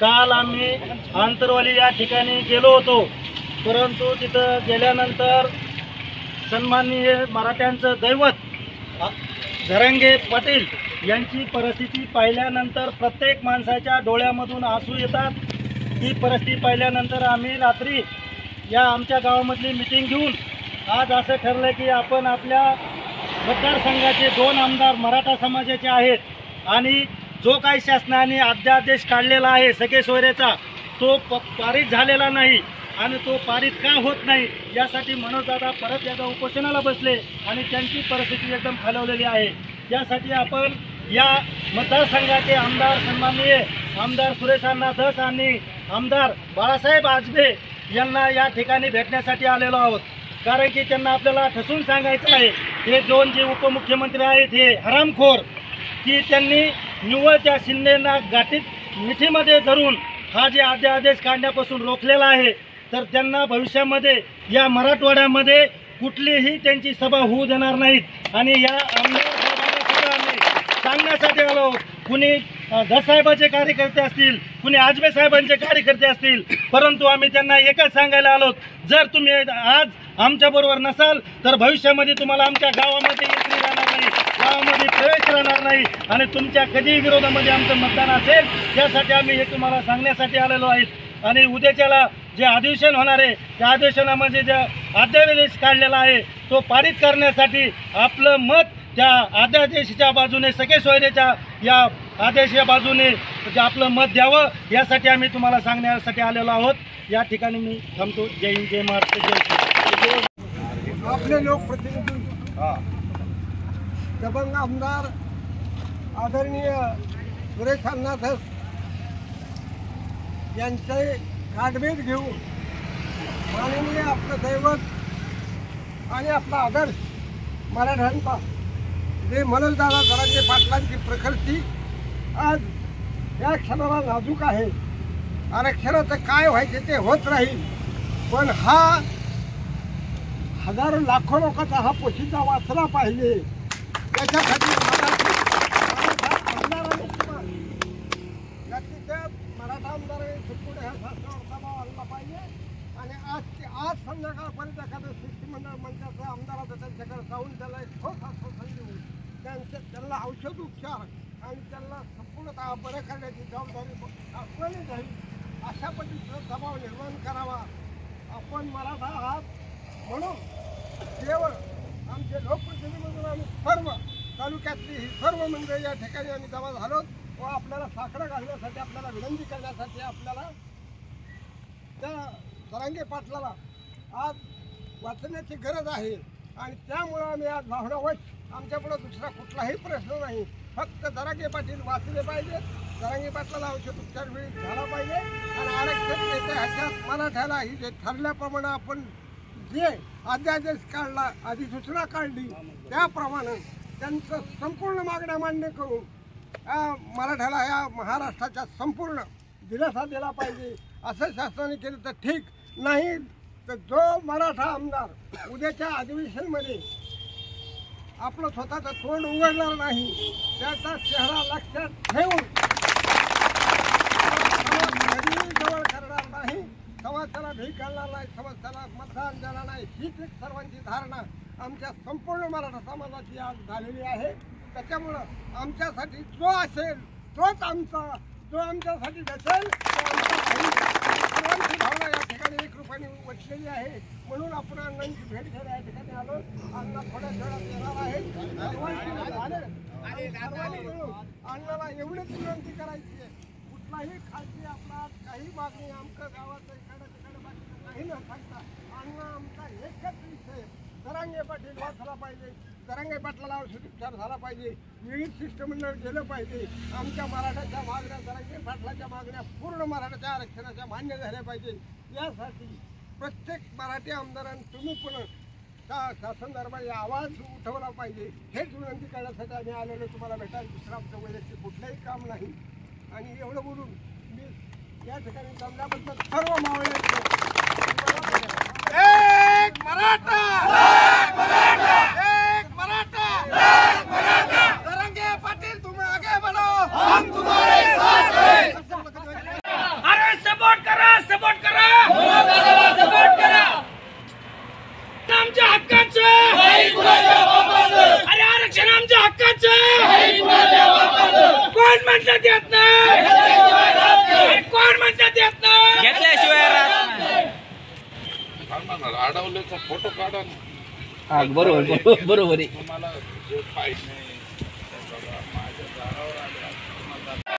काल आम्ही आंतरवाली या ठिकाणी गेलो होतो, परंतु तिथं गेल्यानंतर सन्माननीय मराठ्यांचं दैवत जरांगे पाटील यांची परिस्थिती पाहिल्यानंतर प्रत्येक माणसाच्या डोळ्यामधून आसू येतात। ही परिस्थिती पाहिल्यानंतर आम्ही रात्री या आमच्या गावामधली मीटिंग घेऊन आज असं ठरलं की आपण आपल्या मतदारसंघाचे 2 आमदार मराठा समाजाचे आहेत आणि जो काही शासनाने अध्यादेश काढलेला आहे सगळे सोयऱ्याचा तो पारित झालेला नाही आणि तो पारित का होत नाही यासाठी मनोजदादा परत एकदा उपोषणाला बसले आणि त्यांची परिस्थिती एकदम खालवलेली आहे। यासाठी आपण या मतदारसंघाचे आमदार सन्माननीय आमदार सुरेश अण्णा धस आणि आमदार बाळासाहेब आजबे यांना या ठिकाणी भेटण्यासाठी आलेलो आहोत, कारण की त्यांना आपल्याला ठसून सांगायचं आहे हे 2 जे उपमुख्यमंत्री आहेत हे हरामखोर की त्यांनी निव्वळ त्या शिंदेना गाठीत मिठीमध्ये धरून हा जे अध्यादेश काढण्यापासून रोखलेला आहे, तर त्यांना भविष्यामध्ये या मराठवाड्यामध्ये कुठलीही त्यांची सभा होऊ देणार नाहीत। आणि या आमदार आम्ही सांगण्यासाठी आलो, कुणी धसाहेबाचे कार्यकर्ते असतील, कुणी आजबे साहेबांचे कार्यकर्ते असतील, परंतु आम्ही त्यांना एकच सांगायला आलो, जर तुम्ही आज आमच्याबरोबर नसाल तर भविष्यामध्ये तुम्हाला आमच्या गावामध्ये एंट्री राहणार नाही, गावामध्ये प्रवेश राहणार नाही आणि तुमच्या कधीही विरोधामध्ये आमचं मतदान असेल, यासाठी आम्ही हे तुम्हाला सांगण्यासाठी आलेलो आहेत। आणि उद्याच्याला जे अधिवेशन होणार आहे त्या अधिवेशनामध्ये जे अध्यादेश काढलेला आहे तो पारित करण्यासाठी आपलं मत त्या अध्यादेशाच्या बाजूने सगळे सोयऱ्याच्या या आदेशाच्या बाजूने आपलं मत द्यावं यासाठी आम्ही तुम्हाला सांगण्यासाठी आलेलो आहोत। या ठिकाणी मी थांबतो। जय हिंद, जय महाराष्ट्र, जय श्री। आपले लोकप्रतिनिधी दबंग आमदार आदरणीय सुरेश अण्णा धस यांचे गाठभेट घेऊन माननीय आपलं दैवत आणि आपला आदर्श मराठ्यांचा जे मनोजदादा जरांगे पाटलांची प्रकृती आज या क्षणाला नाजूक आहे। आरक्षणाचं काय व्हायचे ते होत राहील, पण हा हजारो लाखो लोकांचा हा पोशिंदा वाचला पाहिजे त्याच्यासाठी मराठा आमदारांनी सुटून ह्या शासनावर दबाव आणला पाहिजे आणि आज संध्याकाळपर्यंत एखादं शिष्टमंडळ मंचाचं आमदाराचं त्यांच्याकडे जाऊन त्याला एक ठोस आश्वासन देऊन त्यांना औषध उपचार आणि त्यांना संपूर्णतः बरं करण्याची जबाबदारी आपल्याला जाईल अशा पद्धतीचा दबाव निर्माण करावा। आपण मराठा आहात म्हणून केवळ आमचे लोकप्रतिनिधी म्हणून आम्ही सर्व तालुक्यातली ही सर्व मंडळी या ठिकाणी आम्ही जमा झालो व आपल्याला साकडं घालण्यासाठी आपल्याला विनंती करण्यासाठी आपल्याला त्या जरांगे पाटलाला आज वाचण्याची गरज आहे आणि त्यामुळं आम्ही आज भावनावश आमच्यापुढं दुसरा कुठलाही प्रश्न नाही, फक्त जरांगे पाटील वाचले पाहिजे, जरांगे पाटलाला औषध उपचार वेळी झाला पाहिजे आणि आरक्षण नेते ह्याच्यात मराठ्याला ही जे ठरल्याप्रमाणे आपण जे अध्यादेश काढला अधिसूचना काढली त्याप्रमाणे त्यांचं संपूर्ण मागण्या मान्य करून मराठ्याला या महाराष्ट्राच्या संपूर्ण दिलासा दिला पाहिजे। असं शासनाने केलं तर ठीक, नाही तर जो मराठा आमदार उद्याच्या अधिवेशनमध्ये आपलं स्वतःचं तोंड उघडणार नाही त्याचा चेहरा लक्षात ठेवून जवळ करणार नाही, समाजाला भीक घालणार नाही, समाजाला मतदान देणार नाही, हीच एक सर्वांची धारणा आमच्या संपूर्ण मराठा समाजाची आज झालेली आहे। त्याच्यामुळं आमच्यासाठी जो असेल तोच आमचा, जो आमच्यासाठी नसेल सर्वांची भावना या ठिकाणी एक रूपाने वचलेली आहे। म्हणून आपण अण्णांची भेट घ्यायला या ठिकाणी आलो। अण्णा थोड्या वेळात येणार आहे, अण्णाला एवढीच विनंती करायची आहे, कुठलाही खालची आपला काही मागणी आमच्या गावाचं इकडे तिकडे बाकी काही न सांगता अण्णा आमचा एकच विषय जरांगे पाटील वाचला पाहिजे, जरांगे पाटलाला औषध उपचार झाला पाहिजे, विविध शिष्टमंडळ गेलं पाहिजे, आमच्या मराठाच्या मागण्या जरांगे पाटलाच्या मागण्या पूर्ण मराठाच्या आरक्षणाच्या मान्य झाल्या पाहिजे। यासाठी प्रत्येक मराठी आमदारांनी तुम्ही पण शासन दरबारी आवाज उठवला पाहिजे हेच विनंती करण्यासाठी आम्ही आलेलो तुम्हाला भेटायला। दुसरं आमचं वैयक्तिक कुठलंही काम नाही आणि एवढं बोलून मी या ठिकाणी जमल्याबद्दल सर्व मावळ्यांचं एक मराठा जरांगे पाटील तुम आगे बढ़ो, हम तुम्हारे साथ हैं। हा बरोबर बरोबर बरोबर आहे. तुम्हाला जे पाहिजे